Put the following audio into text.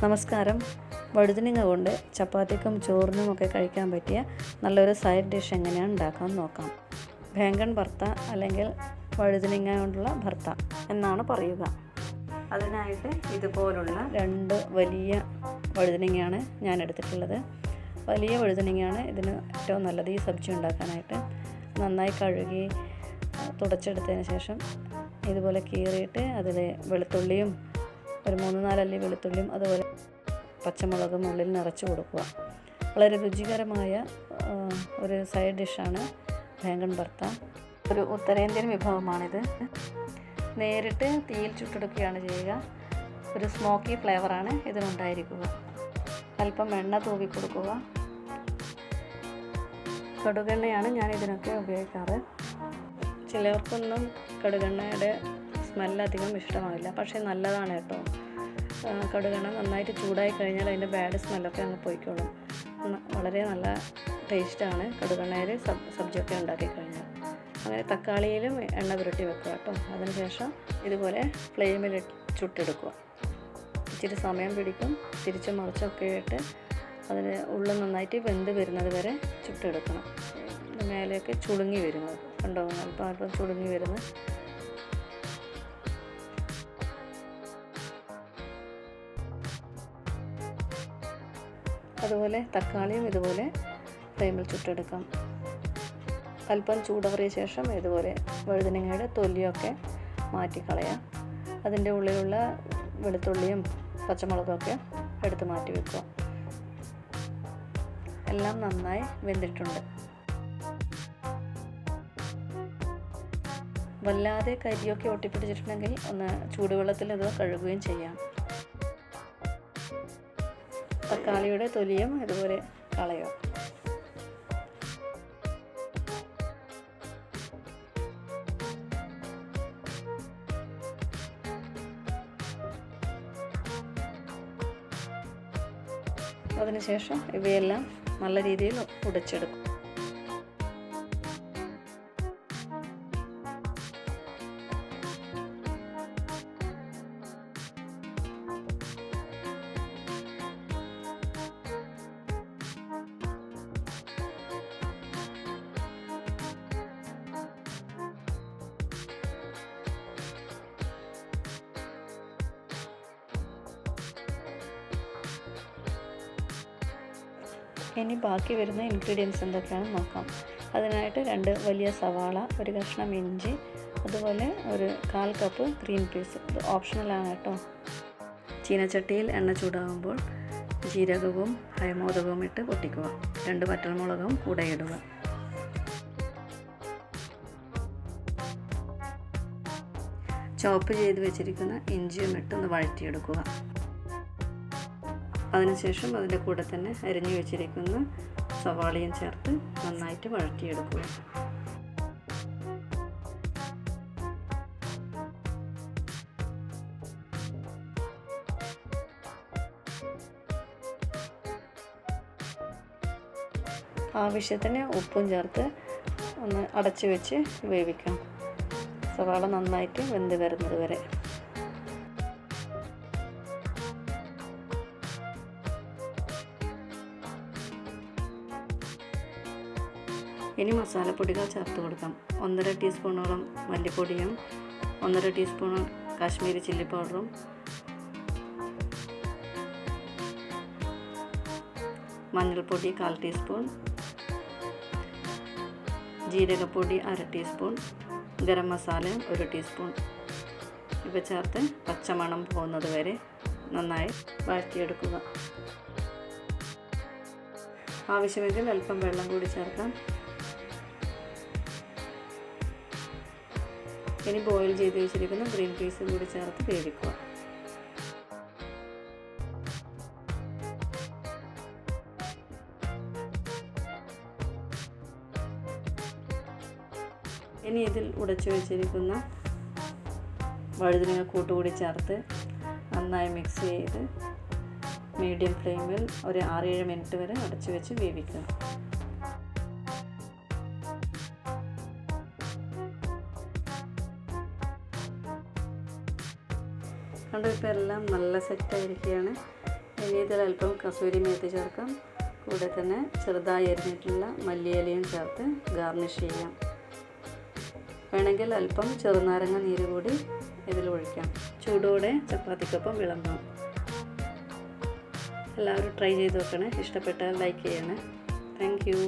നമസ്കാരം. വഴുതനങ്ങ കൊണ്ട് ചപ്പാത്തിക്കും ചോറിനുമൊക്കെ കഴിക്കാൻ പറ്റിയ നല്ലൊരു സൈഡ് ഡിഷ് എങ്ങനെയാണ് ഉണ്ടാക്കാമെന്ന് നോക്കാം. ബാങ്കൺ ഭർത്ത അല്ലെങ്കിൽ വഴുതനങ്ങ കൊണ്ടുള്ള ഭർത്ത എന്നാണ് പറയുക. അതിനായിട്ട് ഇതുപോലുള്ള 2 വലിയ വഴുതനങ്ങയാണ് ഞാൻ എടുത്തിട്ടുള്ളത്. വലിയ വഴുതനങ്ങയാണ് ഇതിന് ഏറ്റവും നല്ലത് ഈ സബ്ജി ഉണ്ടാക്കാനായിട്ട്. നന്നായി കഴുകി തുടച്ചെടുത്തതിന് ശേഷം ഇതുപോലെ കീറിയിട്ട് അതിൽ വെളുത്തുള്ളിയും ഒരു 3-4 അല്ലി വെളുത്തുള്ളിയും അതുപോലെ പച്ചമുളകും ഉള്ളിൽ നിറച്ച് കൊടുക്കുക. വളരെ രുചികരമായ ഒരു സൈഡ് ഡിഷാണ് ബാങ്കൺ ഭർത്ത. ഒരു ഉത്തരേന്ത്യൻ വിഭവമാണിത്. നേരിട്ട് തീയിൽ ചുട്ടെടുക്കുകയാണ് ചെയ്യുക. ഒരു സ്മോക്കി ഫ്ലേവറാണ് ഇതിനുണ്ടായിരിക്കുക. അല്പം എണ്ണ തൂവി കൊടുക്കുക. കടുകെണ്ണയാണ് ഞാൻ ഇതിനൊക്കെ ഉപയോഗിക്കാറ്. ചിലർക്കൊന്നും കടുകെണ്ണയുടെ സ്മെല്ലധികം ഇഷ്ടമാവില്ല, പക്ഷേ നല്ലതാണ് കേട്ടോ. കടുകെണ്ണ നന്നായിട്ട് ചൂടായി കഴിഞ്ഞാൽ അതിൻ്റെ ബാഡ് സ്മെല്ലൊക്കെ അങ്ങ് പോയിക്കോളും. വളരെ നല്ല ടേസ്റ്റാണ് കടുകെണ്ണയിൽ സബ്ജിയൊക്കെ ഉണ്ടാക്കി കഴിഞ്ഞാൽ. അങ്ങനെ തക്കാളിയിലും എണ്ണ പുരട്ടി വെക്കുക കേട്ടോ. അതിനുശേഷം ഇതുപോലെ ഫ്ലെയിമിൽ ചുട്ടെടുക്കുക. ഇച്ചിരി സമയം പിടിക്കും. തിരിച്ചും മറിച്ചൊക്കെ ഇട്ട് അതിന് ഉള്ളിൽ നന്നായിട്ട് വെന്ത് വരുന്നത് വരെ ചുട്ടെടുക്കണം. മേലെയൊക്കെ ചുളുങ്ങി വരുന്നത് കണ്ടോ, അല്പം ചുളുങ്ങി വരുന്നത്. അതുപോലെ തക്കാളിയും ഇതുപോലെ ഫ്ലെയിമിൽ ചുട്ടെടുക്കാം. അല്പം ചൂടാറിയ ശേഷം ഇതുപോലെ വഴുതനങ്ങയുടെ തൊലിയൊക്കെ മാറ്റിക്കളയാം. അതിൻ്റെ ഉള്ളിലുള്ള വെളുത്തുള്ളിയും പച്ചമുളകൊക്കെ എടുത്ത് മാറ്റി വെക്കുക. എല്ലാം നന്നായി വെന്തിട്ടുണ്ട്. വല്ലാതെ കരിയൊക്കെ ഒട്ടിപ്പിടിച്ചിട്ടുണ്ടെങ്കിൽ ഒന്ന് ചൂടുവെള്ളത്തിൽ ഇത് കഴുകുകയും ചെയ്യാം. തക്കാളിയുടെ തൊലിയും ഇതുപോലെ കളയുക. അതിനുശേഷം ഇവയെല്ലാം നല്ല രീതിയിൽ ഉടച്ചെടുക്കും. ഇനി ബാക്കി വരുന്ന ഇൻഗ്രീഡിയൻസ് എന്തൊക്കെയാണെന്ന് നോക്കാം. അതിനായിട്ട് 2 വലിയ സവാള, ഒരു കഷ്ണം ഇഞ്ചി, അതുപോലെ ഒരു 1/4 കപ്പ് ഗ്രീൻ പീസ്. ഇത് ഓപ്ഷണലാണ് കേട്ടോ. ചീനച്ചട്ടിയിൽ എണ്ണ ചൂടാകുമ്പോൾ ജീരകവും ഹയമോദകവും ഇട്ട് പൊട്ടിക്കുക. 2 വറ്റൽമുളകും കൂടെ ഇടുക. ചോപ്പ് ചെയ്ത് വെച്ചിരിക്കുന്ന ഇഞ്ചിയും ഇട്ടൊന്ന് വഴറ്റിയെടുക്കുക. അതിനുശേഷം അതിൻ്റെ കൂടെ തന്നെ അരിഞ്ഞു വെച്ചിരിക്കുന്ന സവാളയും ചേർത്ത് നന്നായിട്ട് വഴറ്റിയെടുക്കുക. ആവശ്യത്തിന് ഉപ്പും ചേർത്ത് ഒന്ന് അടച്ചു വെച്ച് വേവിക്കാം. സവാള നന്നായിട്ട് വെന്ത് വരുന്നത് വരെ. ഇനി മസാലപ്പൊടികൾ ചേർത്ത് കൊടുക്കാം. 1.5 ടീസ്പൂണോളം മല്ലിപ്പൊടിയും 1.5 ടീസ്പൂൺ കാശ്മീരി ചില്ലി പൗഡറും മഞ്ഞൾപ്പൊടി 1/4 ടീസ്പൂൺ, ജീരകപ്പൊടി 1/2 ടീസ്പൂൺ, ഗരം മസാല 1 ടീസ്പൂൺ. ഇവ ചേർത്ത് പച്ചമണം പോകുന്നത് വരെ നന്നായി വഴറ്റിയെടുക്കുക. ആവശ്യമെങ്കിൽ അല്പം വെള്ളം കൂടി ചേർക്കാം. ഇനി ബോയിൽ ചെയ്ത് വെച്ചിരിക്കുന്ന ഗ്രീൻ പീസും കൂടി ചേർത്ത് വേവിക്കുക. ഇനി ഇതിൽ ഉടച്ചു വെച്ചിരിക്കുന്ന വഴുതനങ്ങ കൂട്ടുകൂടി ചേർത്ത് നന്നായി മിക്സ് ചെയ്ത് മീഡിയം ഫ്ലെയിമിൽ ഒരു 6-7 മിനിറ്റ് വരെ അടച്ചു വെച്ച് വേവിക്കുക. കണ്ടോ, ഇപ്പോൾ എല്ലാം നല്ല സെറ്റായിരിക്കുകയാണ്. ഇനി ഇതിൽ അല്പം കസൂരി മേത്തി ചേർക്കാം. കൂടെ തന്നെ ചെറുതായി അരിഞ്ഞിട്ടുള്ള മല്ലിയിലയും ചേർത്ത് ഗാർണിഷ് ചെയ്യാം. വേണമെങ്കിൽ അല്പം ചെറുനാരങ്ങ നീര് കൂടി ഇതിൽ ഒഴിക്കാം. ചൂടോടെ ചപ്പാത്തിക്കൊപ്പം വിളമ്പാം. എല്ലാവരും ട്രൈ ചെയ്ത് നോക്കണേ. ഇഷ്ടപ്പെട്ടാൽ ലൈക്ക് ചെയ്യണേ. Thank you.